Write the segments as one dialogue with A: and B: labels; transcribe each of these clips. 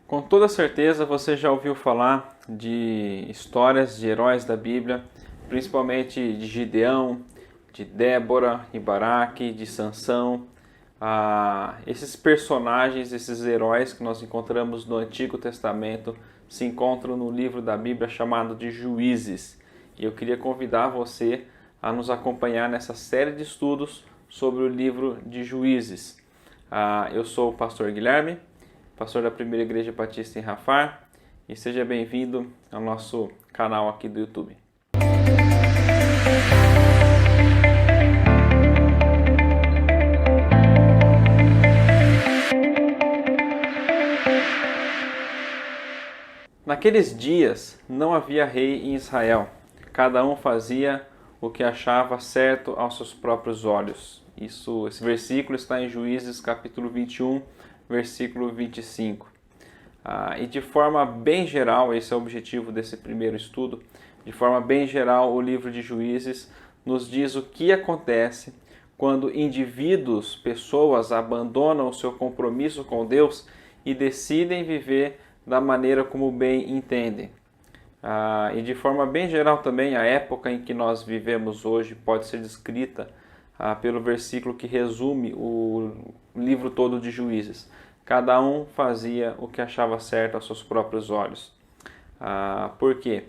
A: Com toda certeza você já ouviu falar de histórias de heróis da Bíblia, principalmente de Gideão, de Débora e Baraque, de Sansão. Esses personagens, esses heróis que nós encontramos no Antigo Testamento se encontram no livro da Bíblia chamado de Juízes. E eu queria convidar você a nos acompanhar nessa série de estudos sobre o livro de Juízes. Eu sou o pastor Guilherme, pastor da Primeira Igreja Batista em Rafar, e seja bem-vindo ao nosso canal aqui do YouTube. Naqueles dias não havia rei em Israel, cada um fazia o que achava certo aos seus próprios olhos. Esse versículo está em Juízes capítulo 21, versículo 25. E de forma bem geral, esse é o objetivo desse primeiro estudo, de forma bem geral o livro de Juízes nos diz o que acontece quando indivíduos, pessoas abandonam o seu compromisso com Deus e decidem viver da maneira como bem entendem. E de forma bem geral também, a época em que nós vivemos hoje pode ser descrita pelo versículo que resume o livro todo de Juízes. Cada um fazia o que achava certo aos seus próprios olhos. Por quê?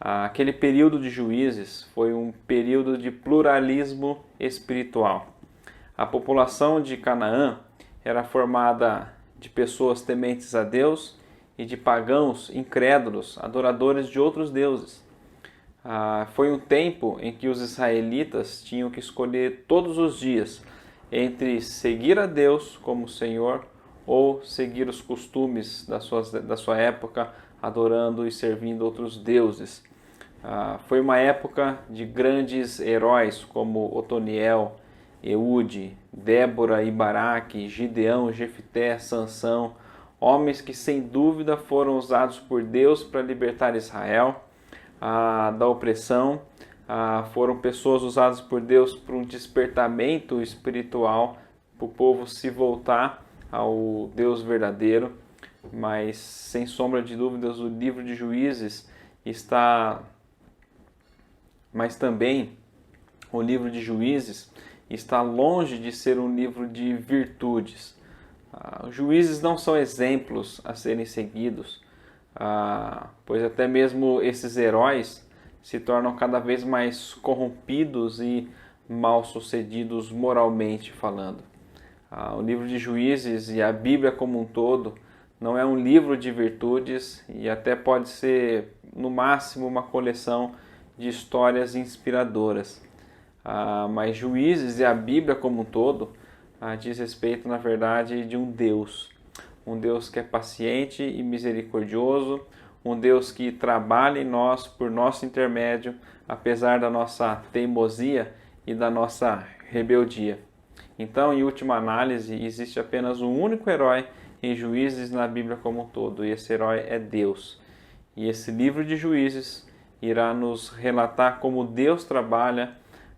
A: Aquele período de Juízes foi um período de pluralismo espiritual. A população de Canaã era formada de pessoas tementes a Deus e de pagãos incrédulos, adoradores de outros deuses. Foi um tempo em que os israelitas tinham que escolher todos os dias entre seguir a Deus como Senhor ou seguir os costumes da sua época, adorando e servindo outros deuses. Foi uma época de grandes heróis como Otoniel, Eude, Débora e Baraque, Gideão, Jefté, Sansão, homens que sem dúvida foram usados por Deus para libertar Israel da opressão, foram pessoas usadas por Deus para um despertamento espiritual, para o povo se voltar ao Deus verdadeiro. Mas sem sombra de dúvidas o livro de Juízes o livro de Juízes está longe de ser um livro de virtudes. Os juízes não são exemplos a serem seguidos, pois até mesmo esses heróis se tornam cada vez mais corrompidos e mal-sucedidos moralmente falando. O livro de Juízes e a Bíblia como um todo não é um livro de virtudes e até pode ser, no máximo, uma coleção de histórias inspiradoras. Mas Juízes e a Bíblia como um todo diz respeito, na verdade, de um Deus que é paciente e misericordioso, um Deus que trabalha em nós por nosso intermédio, apesar da nossa teimosia e da nossa rebeldia. Então, em última análise, existe apenas um único herói em Juízes na Bíblia como um todo, e esse herói é Deus. E esse livro de Juízes irá nos relatar como Deus trabalha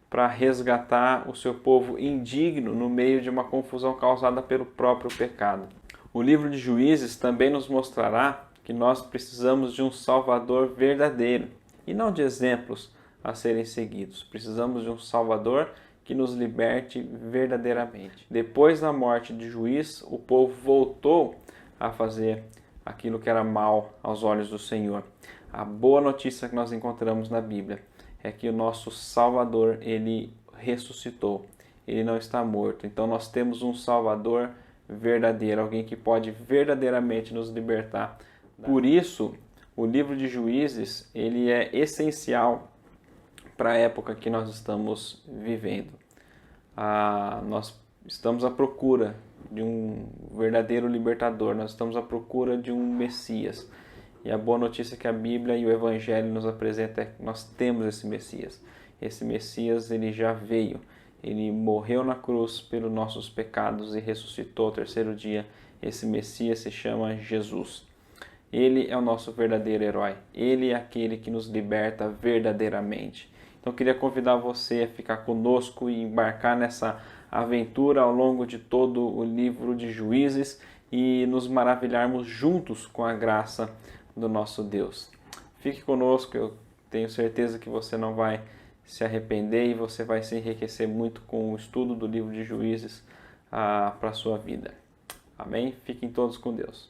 A: para resgatar o seu povo indigno no meio de uma confusão causada pelo próprio pecado. O livro de Juízes também nos mostrará que nós precisamos de um Salvador verdadeiro e não de exemplos a serem seguidos. Precisamos de um Salvador que nos liberte verdadeiramente. Depois da morte de Juiz, o povo voltou a fazer aquilo que era mal aos olhos do Senhor. A boa notícia que nós encontramos na Bíblia é que o nosso Salvador, ele ressuscitou, ele não está morto. Então nós temos um Salvador verdadeiro, alguém que pode verdadeiramente nos libertar. Por isso, o livro de Juízes, ele é essencial para a época que nós estamos vivendo. Nós estamos à procura de um verdadeiro libertador, nós estamos à procura de um Messias. E a boa notícia que a Bíblia e o Evangelho nos apresentam é que nós temos esse Messias. Esse Messias, ele já veio. Ele morreu na cruz pelos nossos pecados e ressuscitou ao terceiro dia. Esse Messias se chama Jesus. Ele é o nosso verdadeiro herói. Ele é aquele que nos liberta verdadeiramente. Então eu queria convidar você a ficar conosco e embarcar nessa aventura ao longo de todo o livro de Juízes e nos maravilharmos juntos com a graça do nosso Deus. Fique conosco, eu tenho certeza que você não vai se arrepender e você vai se enriquecer muito com o estudo do livro de Juízes para a sua vida. Amém? Fiquem todos com Deus.